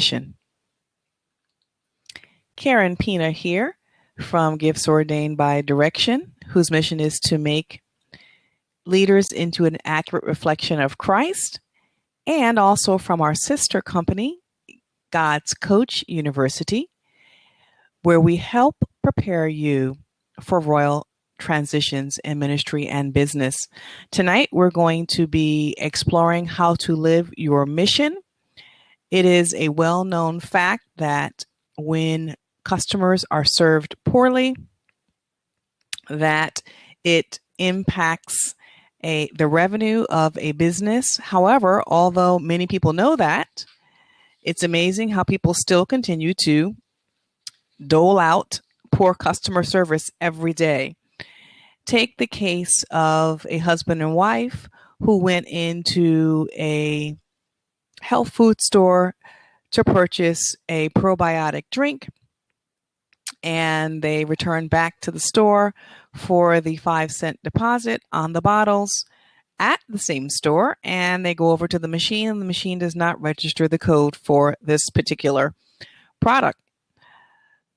mission. Karen Pina here from Gifts Ordained by Direction, whose mission is to make leaders into an accurate reflection of Christ, and also from our sister company, God's Coach University, where we help prepare you for royal transitions in ministry and business. Tonight, we're going to be exploring how to live your mission. It is a well-known fact that when customers are served poorly, that it impacts the revenue of a business. However, although many people know that, it's amazing how people still continue to dole out poor customer service every day. Take the case of a husband and wife who went into a health food store to purchase a probiotic drink, and they returned back to the store for the 5-cent deposit on the bottles at the same store, and they go over to the machine, and the machine does not register the code for this particular product.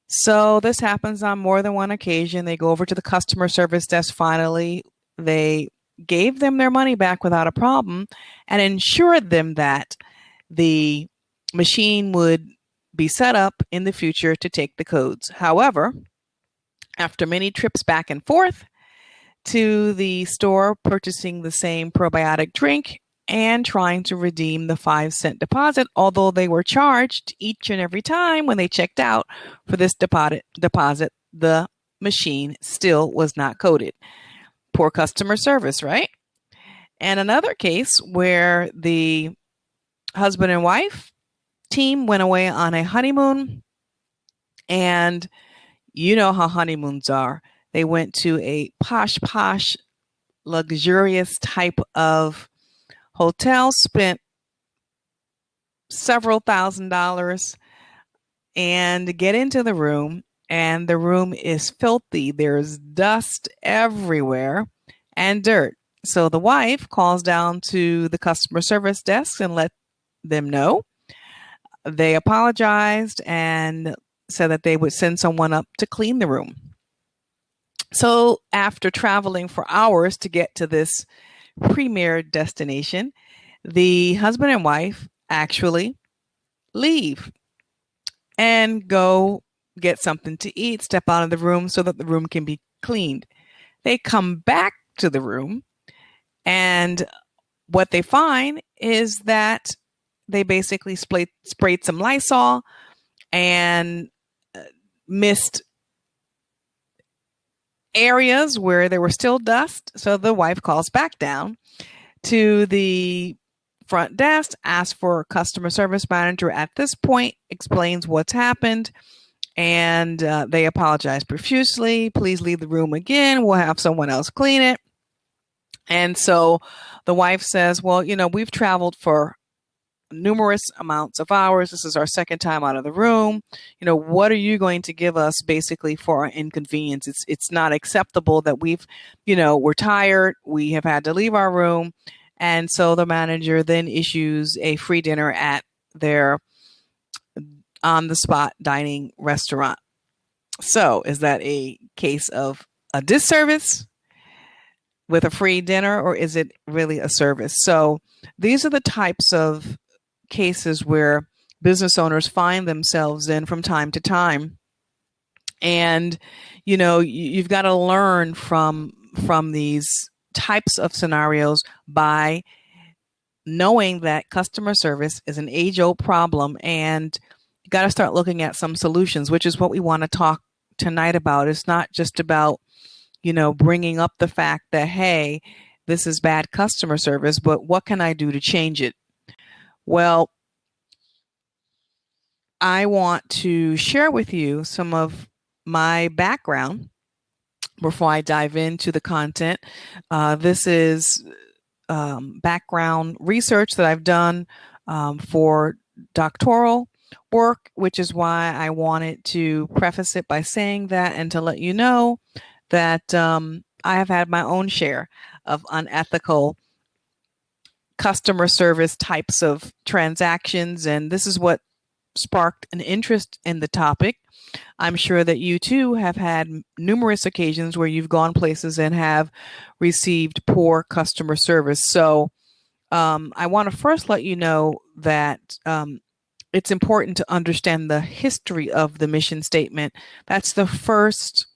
So this happens on more than one occasion. They go over to the customer service desk. Finally, they gave them their money back without a problem and ensured them that the machine would be set up in the future to take the codes. However, after many trips back and forth to the store purchasing the same probiotic drink and trying to redeem the 5-cent deposit, although they were charged each and every time when they checked out for this deposit, the machine still was not coded. Poor customer service, right? And another case where the husband and wife team went away on a honeymoon, and you know how honeymoons are. They went to a posh, luxurious type of hotel, spent several $1,000s, and get into the room, and the room is filthy. There's dust everywhere and dirt. So the wife calls down to the customer service desk and let them know. They apologized and said that they would send someone up to clean the room. So after traveling for hours to get to this premier destination, the husband and wife actually leave and go get something to eat, step out of the room so that the room can be cleaned. They come back to the room, and what they find is that they basically sprayed some Lysol and missed areas where there was still dust. So the wife calls back down to the front desk, asks for a customer service manager at this point, explains what's happened, and they apologize profusely. Please leave the room again. We'll have someone else clean it. And so the wife says, well, we've traveled for numerous amounts of hours. This is our second time out of the room. What are you going to give us basically for our inconvenience? It's not acceptable that we're tired. We have had to leave our room. And so the manager then issues a free dinner at their on-the-spot dining restaurant. So is that a case of a disservice with a free dinner, or is it really a service? So these are the types of cases where business owners find themselves in from time to time. And, you've got to learn from these types of scenarios by knowing that customer service is an age-old problem, and you got to start looking at some solutions, which is what we want to talk tonight about. It's not just about, bringing up the fact that, hey, this is bad customer service, but what can I do to change it? Well, I want to share with you some of my background before I dive into the content. This is background research that I've done for doctoral work, which is why I wanted to preface it by saying that and to let you know that I have had my own share of unethical customer service types of transactions. And this is what sparked an interest in the topic. I'm sure that you too have had numerous occasions where you've gone places and have received poor customer service. So I want to first let you know that it's important to understand the history of the mission statement. That's the first,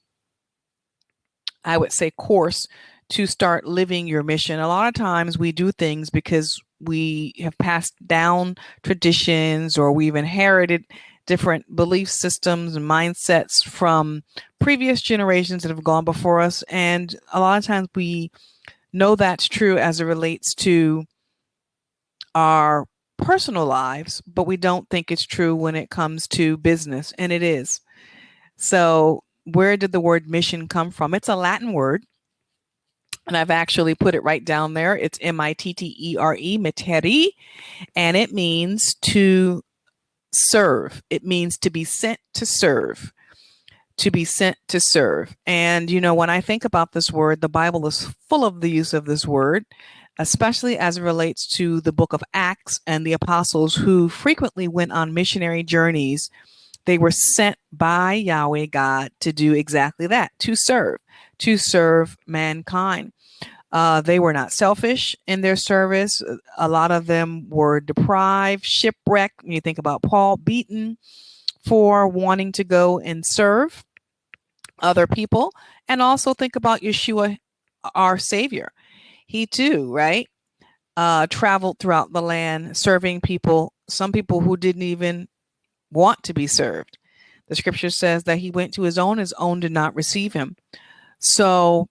I would say, course to start living your mission. A lot of times we do things because we have passed down traditions or we've inherited different belief systems and mindsets from previous generations that have gone before us. And a lot of times we know that's true as it relates to our personal lives, but we don't think it's true when it comes to business, and it is. So, where did the word mission come from? It's a Latin word, and I've actually put it right down there. It's mittere, mittere, and it means to serve. It means to be sent to serve. To be sent to serve. And, when I think about this word, the Bible is full of the use of this word, especially as it relates to the book of Acts and the apostles who frequently went on missionary journeys. They were sent by Yahweh God to do exactly that, to serve mankind. They were not selfish in their service. A lot of them were deprived, shipwrecked. When you think about Paul, beaten for wanting to go and serve other people. And also think about Yeshua, our Savior. He too, right? Traveled throughout the land serving people, some people who didn't even want to be served. The scripture says that he went to his own did not receive him. So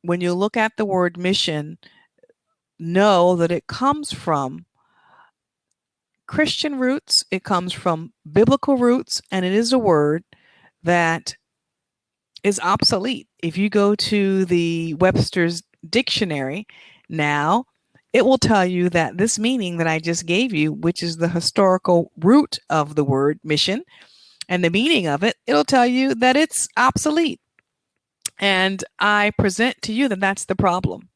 when you look at the word mission, know that it comes from Christian roots, it comes from biblical roots, and it is a word that is obsolete. If you go to the Webster's dictionary now, it will tell you that this meaning that I just gave you, which is the historical root of the word mission and the meaning of it, it'll tell you that it's obsolete. And I present to you that that's the problem.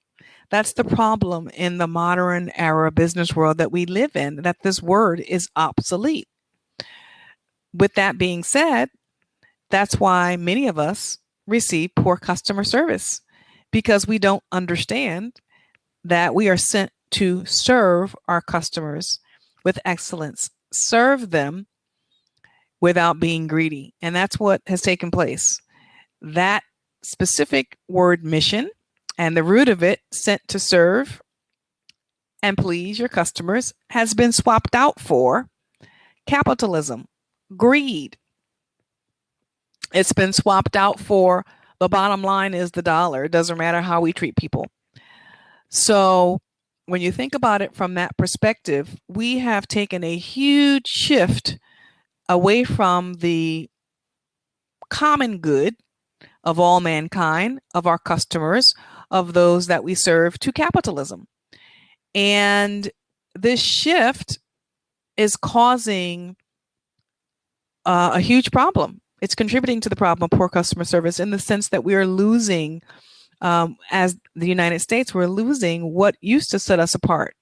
That's the problem in the modern era business world that we live in, that this word is obsolete. With that being said, that's why many of us receive poor customer service, because we don't understand that we are sent to serve our customers with excellence, serve them without being greedy. And that's what has taken place. That specific word mission and the root of it, sent to serve and please your customers, has been swapped out for capitalism, greed. It's been swapped out for the bottom line is the dollar. It doesn't matter how we treat people. So when you think about it from that perspective, we have taken a huge shift away from the common good of all mankind, of our customers, of those that we serve, to capitalism. And this shift is causing a huge problem. It's contributing to the problem of poor customer service in the sense that we are losing, as the United States, we're losing what used to set us apart.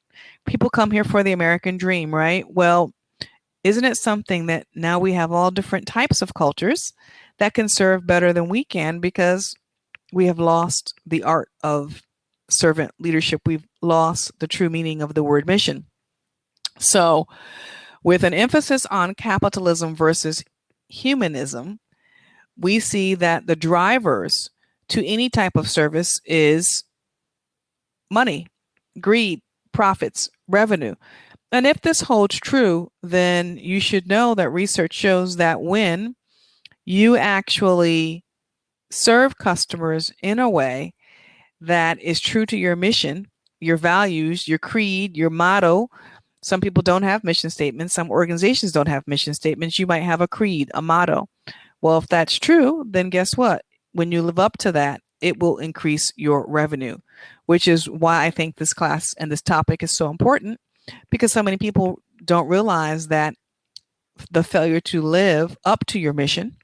People come here for the American dream, right? Well, isn't it something that now we have all different types of cultures that can serve better than we can, because we have lost the art of servant leadership. We've lost the true meaning of the word mission. So with an emphasis on capitalism versus humanism, we see that the drivers to any type of service is money, greed, profits, revenue. And if this holds true, then you should know that research shows that when you actually serve customers in a way that is true to your mission, your values, your creed, your motto. Some people don't have mission statements. Some organizations don't have mission statements. You might have a creed, a motto. Well, if that's true, then guess what? When you live up to that, it will increase your revenue, which is why I think this class and this topic is so important, because so many people don't realize that the failure to live up to your mission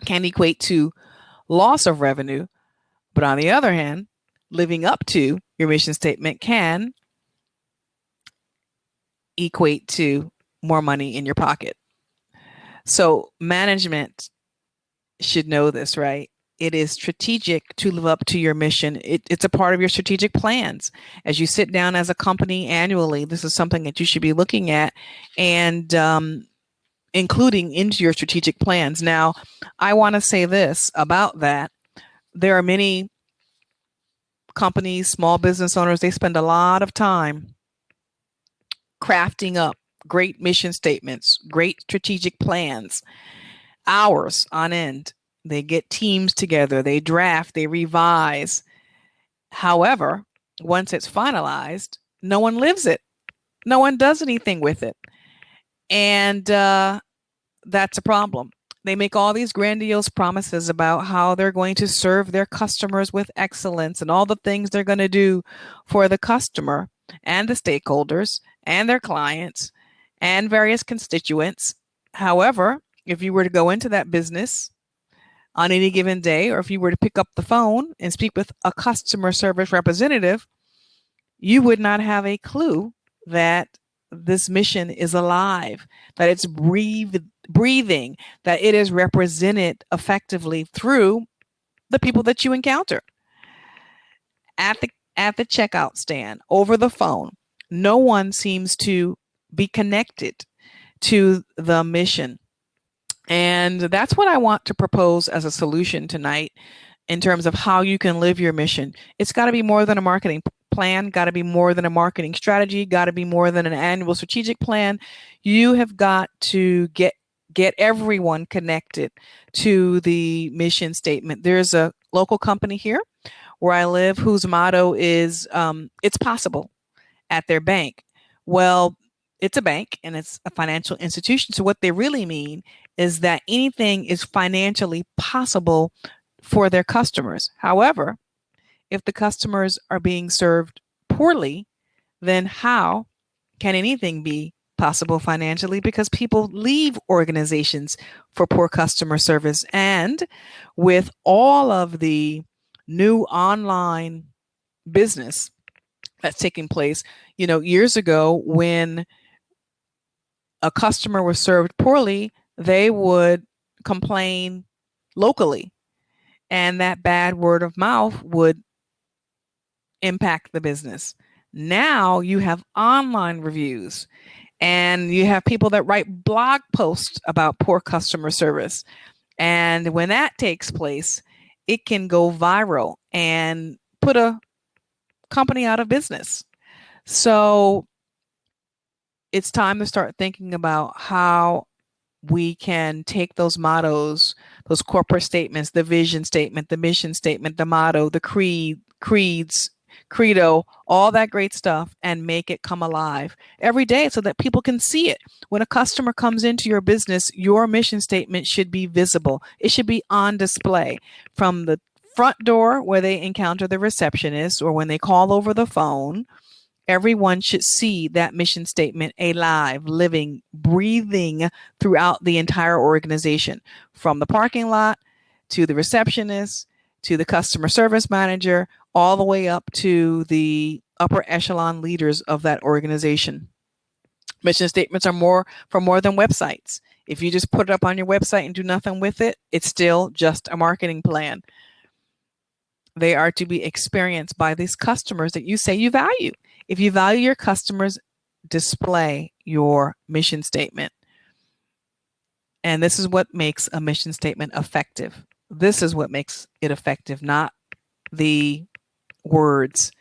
can equate to loss of revenue. But on the other hand, living up to your mission statement can equate to more money in your pocket. So management should know this, right? It is strategic to live up to your mission. It's a part of your strategic plans. As you sit down as a company annually, this is something that you should be looking at and including into your strategic plans. Now, I want to say this about that. There are many companies, small business owners, they spend a lot of time crafting up great mission statements, great strategic plans, hours on end. They get teams together, they draft, they revise. However, once it's finalized, no one lives it. No one does anything with it. And that's a problem. They make all these grandiose promises about how they're going to serve their customers with excellence and all the things they're going to do for the customer and the stakeholders and their clients and various constituents. However, if you were to go into that business on any given day, or if you were to pick up the phone and speak with a customer service representative, you would not have a clue that this mission is alive, that it's breathing, that it is represented effectively through the people that you encounter at the checkout stand, over the phone. No one seems to be connected to the mission. And that's what I want to propose as a solution tonight in terms of how you can live your mission. It's got to be more than a marketing plan, got to be more than a marketing strategy, got to be more than an annual strategic plan. You have got to get everyone connected to the mission statement. There's a local company here where I live whose motto is it's possible at their bank. Well, it's a bank and it's a financial institution. So what they really mean is that anything is financially possible for their customers. However, if the customers are being served poorly, then how can anything be possible financially? Because people leave organizations for poor customer service. And with all of the new online business that's taking place, years ago when a customer was served poorly, they would complain locally, and that bad word of mouth would impact the business. Now you have online reviews and you have people that write blog posts about poor customer service. And when that takes place, it can go viral and put a company out of business. So it's time to start thinking about how we can take those mottos, those corporate statements, the vision statement, the mission statement, the motto, the creeds, credo, all that great stuff, and make it come alive every day so that people can see it. When a customer comes into your business, your mission statement should be visible. It should be on display from the front door where they encounter the receptionist or when they call over the phone. Everyone should see that mission statement alive, living, breathing throughout the entire organization, from the parking lot to the receptionist to the customer service manager, all the way up to the upper echelon leaders of that organization. Mission statements are for more than websites. If you just put it up on your website and do nothing with it, it's still just a marketing plan. They are to be experienced by these customers that you say you value. If you value your customers, display your mission statement. And this is what makes a mission statement effective. This is what makes it effective, not the words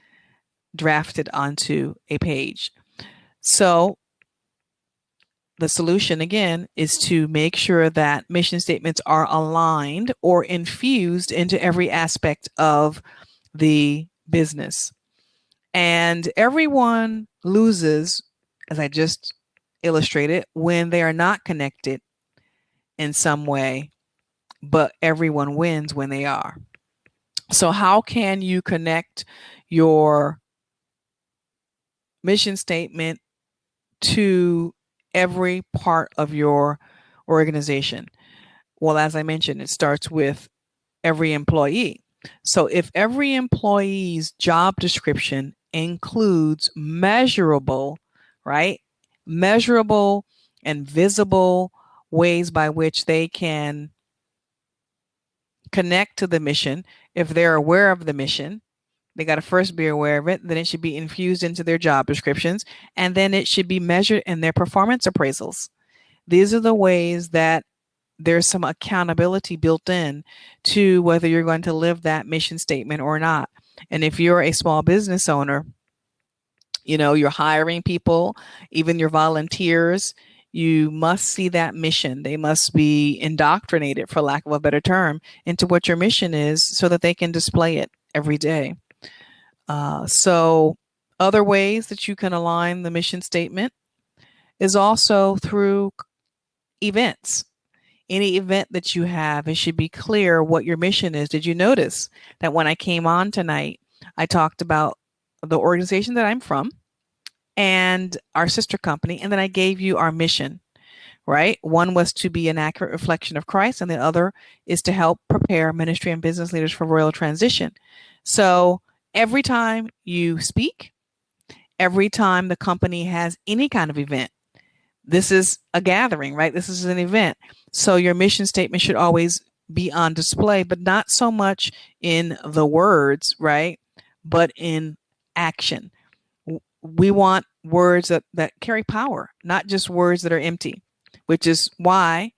drafted onto a page. So the solution, again, is to make sure that mission statements are aligned or infused into every aspect of the business. And everyone loses, as I just illustrated, when they are not connected in some way, but everyone wins when they are. So how can you connect your mission statement to every part of your organization? Well, as I mentioned, it starts with every employee. So if every employee's job description includes measurable, right? Measurable and visible ways by which they can connect to the mission. If they're aware of the mission, they got to first be aware of it. Then it should be infused into their job descriptions. And then it should be measured in their performance appraisals. These are the ways that there's some accountability built in to whether you're going to live that mission statement or not. And if you're a small business owner, you're hiring people, even your volunteers, you must see that mission. They must be indoctrinated, for lack of a better term, into what your mission is so that they can display it every day. So other ways that you can align the mission statement is also through events. Any event that you have, it should be clear what your mission is. Did you notice that when I came on tonight, I talked about the organization that I'm from and our sister company, and then I gave you our mission, right? One was to be an accurate reflection of Christ, and the other is to help prepare ministry and business leaders for royal transition. So every time you speak, every time the company has any kind of event, this is a gathering, right? This is an event. So your mission statement should always be on display, but not so much in the words, right? But in action. We want words that carry power, not just words that are empty, which is why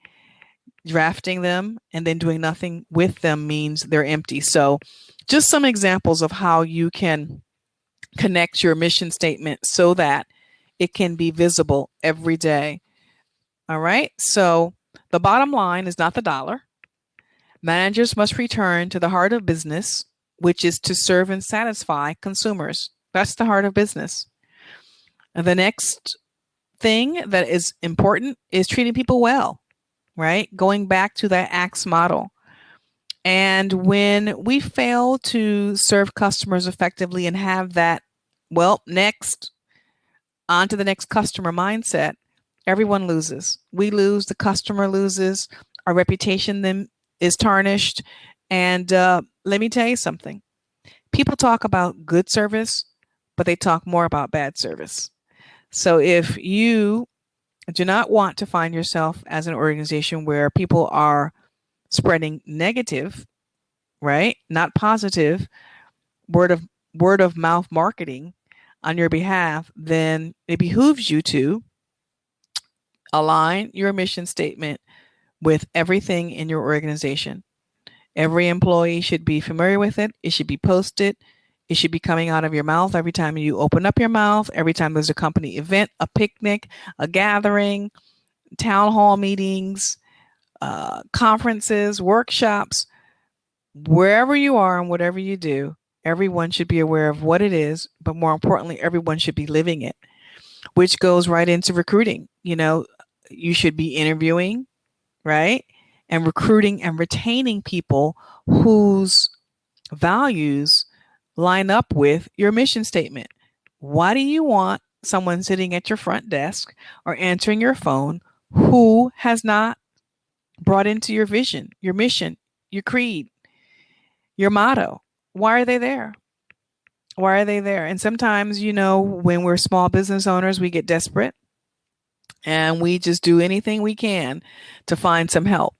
drafting them and then doing nothing with them means they're empty. So just some examples of how you can connect your mission statement so that it can be visible every day. All right. So the bottom line is not the dollar. Managers must return to the heart of business, which is to serve and satisfy consumers. That's the heart of business. And the next thing that is important is treating people well, right? Going back to that ACTS model. And when we fail to serve customers effectively and have that, next, on to the next customer mindset, everyone loses. We lose, the customer loses, our reputation then is tarnished. And let me tell you something. People talk about good service, but they talk more about bad service. So if you do not want to find yourself as an organization where people are spreading negative, right? Not positive, word of mouth marketing on your behalf, then it behooves you to align your mission statement with everything in your organization. Every employee should be familiar with it. It should be posted. It should be coming out of your mouth every time you open up your mouth, every time there's a company event, a picnic, a gathering, town hall meetings, conferences, workshops, wherever you are and whatever you do, everyone should be aware of what it is, but more importantly, everyone should be living it, which goes right into recruiting. You should be interviewing, right? And recruiting and retaining people whose values line up with your mission statement. Why do you want someone sitting at your front desk or answering your phone who has not brought into your vision, your mission, your creed, your motto? Why are they there? Why are they there? And sometimes, when we're small business owners, we get desperate and we just do anything we can to find some help.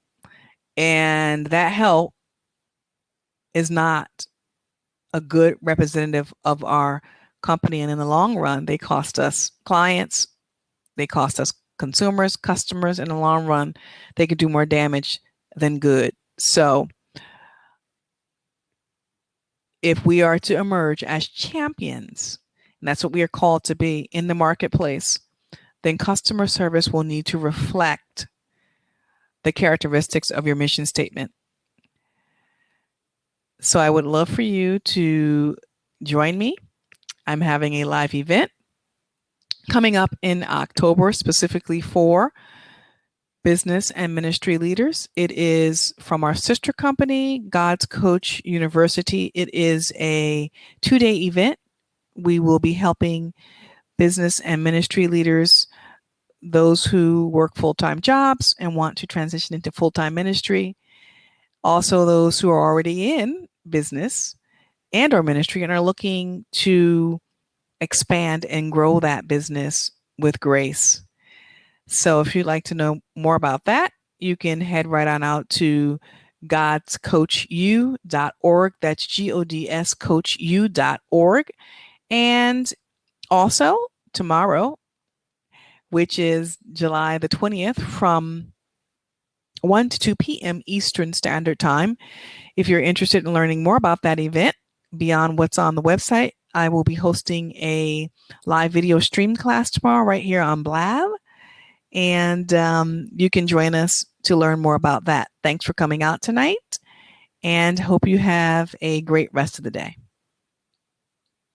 And that help is not a good representative of our company. And in the long run, they cost us clients, they cost us consumers, customers. In the long run, they could do more damage than good. So if we are to emerge as champions, and that's what we are called to be in the marketplace, then customer service will need to reflect the characteristics of your mission statement. So I would love for you to join me. I'm having a live event coming up in October, specifically for business and ministry leaders. It is from our sister company, God's Coach University. It is a 2-day event. We will be helping business and ministry leaders, those who work full-time jobs and want to transition into full-time ministry. Also, those who are already in business and or ministry and are looking to expand and grow that business with grace. So if you'd like to know more about that, you can head right on out to godscoachu.org. That's godscoachu.org. And also tomorrow, which is July the 20th, from 1 to 2 p.m. Eastern Standard Time. If you're interested in learning more about that event beyond what's on the website, I will be hosting a live video stream class tomorrow right here on Blab. And you can join us to learn more about that. Thanks for coming out tonight, and hope you have a great rest of the day.